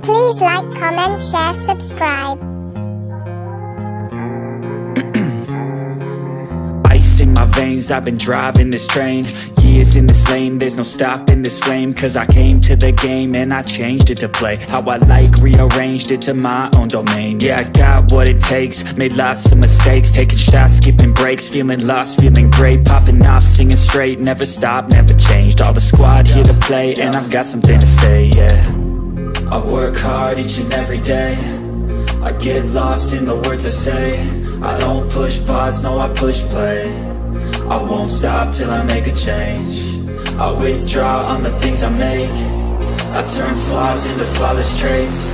Please like, comment, share, subscribe. Ice in my veins, I've been driving this train. Years in this lane, there's no stopping this flame. Cause I came to the game and I changed it to play how I like, rearranged it to my own domain. Yeah, I got what it takes, made lots of mistakes, taking shots, skipping breaks, feeling lost, feeling great, popping off, singing straight, never stopped, never changed. All the squad here to play and I've got something to say, yeah. I work hard each and every day, I get lost in the words I say. I don't push pause, no I push play. I won't stop till I make a change. I withdraw on the things I make. I turn flaws into flawless traits.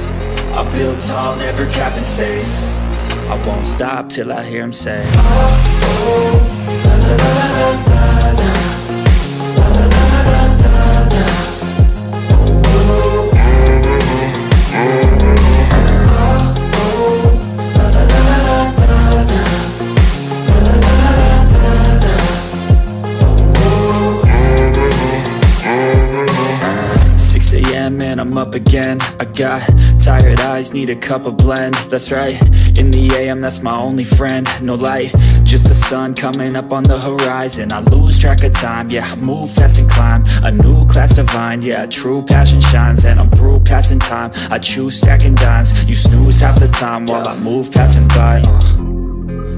I build tall, never capped in space. I won't stop till I hear him say, oh, oh, la, la, la, la, la, la. La, la, la, la, la, la. Oh, oh. 6 a.m. and I'm up again. I got tired eyes, need a cup of blend. That's right, in the AM, that's my only friend. No light, just the sun coming up on the horizon. I lose track of time, yeah, I move fast and climb a new class divine, yeah, true passion shines. And I'm through passing time, I choose stacking dimes. You snooze half the time while I move passing by.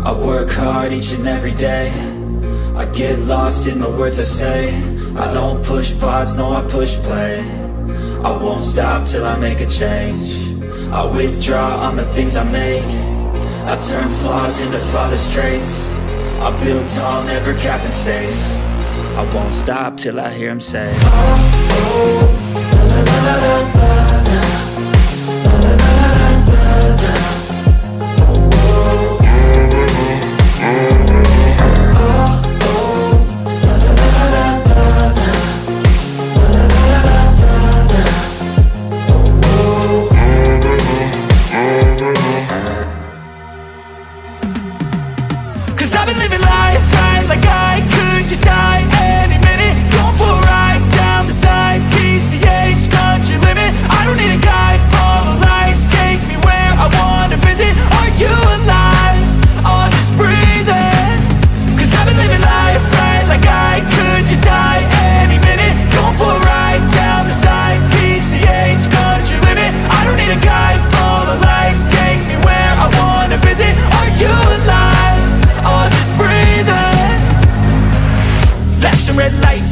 I work hard each and every day, I get lost in the words I say. I don't push pause, no I push play. I won't stop till I make a change. I withdraw on the things I make. I turn flaws into flawless traits. I build tall, never capped in space. I won't stop till I hear him say, oh, oh, la, la, la, la, la, la. La, la, la, la, la, la. Oh, oh.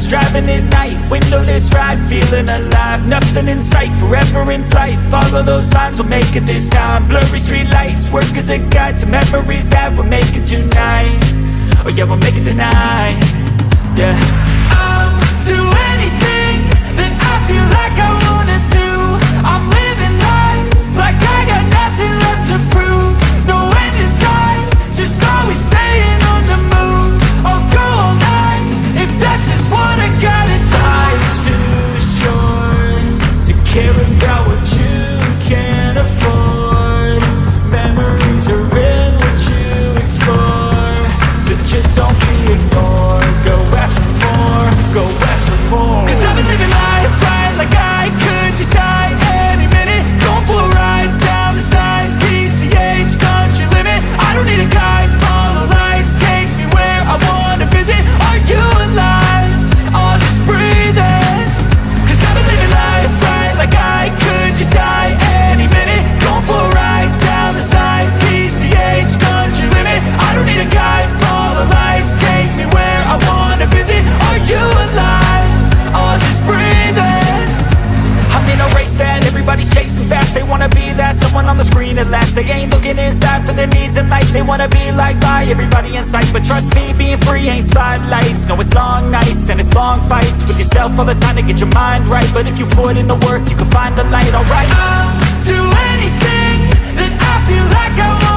Driving at night, windowless ride, feeling alive. Nothing in sight, forever in flight. Follow those lines, we'll make it this time. Blurry street lights, work as a guide to memories that we're making tonight. Oh yeah, we'll make it tonight. Yeah. I'll do anything that I feel like I wanna do. I'm living life like I got nothing left to prove. No end in sight, just always staying on the move. I'll go all night if that's just what I got. Life's too short to care about what you can't afford. Memories are in what you explore, so just don't be ignored. Go ask for more, go ask for more. Cause I've been living life right like I could just die any minute. Going for a ride down the side, PCH, country limit. I don't need a guide, follow lights, take me where I wanna visit. Are you alive? I'll just breathe in. Cause I've been living life right like I could just die any minute. Going for a ride down the side, PCH, country limit. I don't need a guide, follow lights, take me where I wanna visit. Are you alive? I'll just breathe in. I'm in a race that everybody's chasing fast. They wanna be that someone on the screen at last. They ain't looking inside for their needs in life. They wanna be liked by everybody in sight. But trust me, being free ain't spotlights. No, it's long nights and it's long fights with yourself all the time to get your mind right. But if you put in the work, you can find the light, alright. I'll do anything that I feel like I want.